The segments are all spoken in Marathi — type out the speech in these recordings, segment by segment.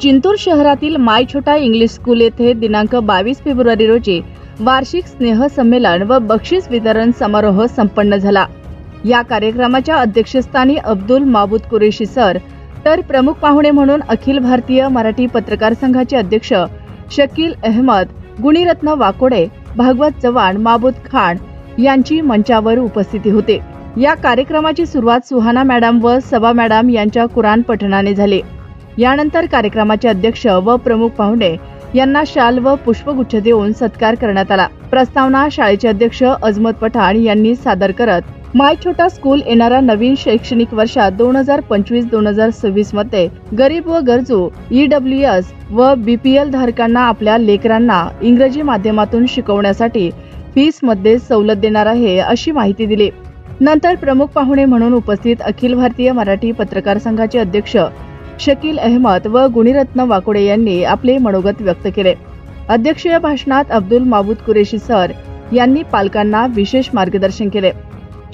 जिंतूर शहरातील माय छोटा इंग्लिश स्कूल येथे दिनांक 22 फेब्रुवारी रोजी वार्षिक स्नेह संमेलन व बक्षीस वितरण समारोह संपन्न झाला। या कार्यक्रमाच्या अध्यक्षस्थानी अब्दुल माबूद कुरेशी सर, तर प्रमुख पाहुणे म्हणून अखिल भारतीय मराठी पत्रकार संघाचे अध्यक्ष शकील अहमद, गुणीरत्न वाकोडे, भागवत चव्हाण, माबूद खान यांची मंचावर उपस्थिती होते। या कार्यक्रमाची सुरुवात सुहाना मॅडम व सबा मॅडम यांच्या कुराण पठणाने झाली। यानंतर कार्यक्रमाचे अध्यक्ष व प्रमुख पाहुणे यांना शाल व पुष्पगुच्छ देऊन सत्कार करण्यात आला। प्रस्तावना शाळेचे अध्यक्ष अजमत पठाण यांनी सादर करत माय छोटा स्कूल येणाऱ्या नवीन शैक्षणिक वर्षात 2025-2026 मध्ये गरीब व गरजू EWS व BPL धारकांना आपल्या लेकरांना इंग्रजी माध्यमातून शिकवण्यासाठी फीस मध्ये सवलत देणार आहे अशी माहिती दिली। नंतर प्रमुख पाहुणे म्हणून उपस्थित अखिल भारतीय मराठी पत्रकार संघाचे अध्यक्ष शकील अहमद व गुणीरत्न वाकोडे यांनी आपले मनोगत व्यक्त केले। अध्यक्षीय भाषणात अब्दुल माबूद कुरेशी सर यांनी पालकांना विशेष मार्गदर्शन केले।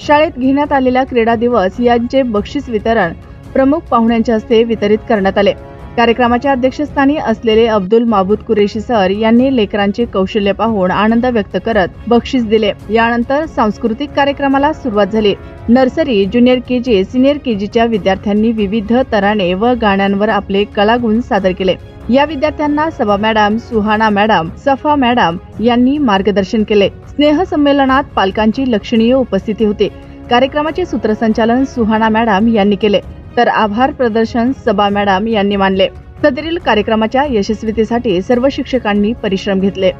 शाळेत घेण्यात आलेल्या क्रीडा दिवस यांचे बक्षीस वितरण प्रमुख पाहुण्यांच्या हस्ते वितरित करण्यात आले। कार्यक्रमाच्या अध्यक्षस्थानी असलेले अब्दुल माबूद कुरेशी सर यांनी लेकरांचे कौशल्य पाहून आनंद व्यक्त करत बक्षीस दिले। यानंतर सांस्कृतिक कार्यक्रमाला सुरुवात झाली। नर्सरी, ज्युनियर KG, सिनियर KGच्या विद्यार्थ्यांनी विविध तराणे व गाण्यांवर आपले कलागुण सादर केले। या विद्यार्थ्यांना सबा मॅडम, सुहाना मॅडम, सफा मॅडम यांनी मार्गदर्शन केले। स्नेह संमेलनात पालकांची लक्षणीय उपस्थिती होती। कार्यक्रमाचे सूत्रसंचालन सुहाना मॅडम यांनी केले, तर आभार प्रदर्शन सबा मॅडम यांनी मानले। सदरील कार्यक्रमाच्या यशस्वीतेसाठी सर्व शिक्षकांनी परिश्रम घेतले।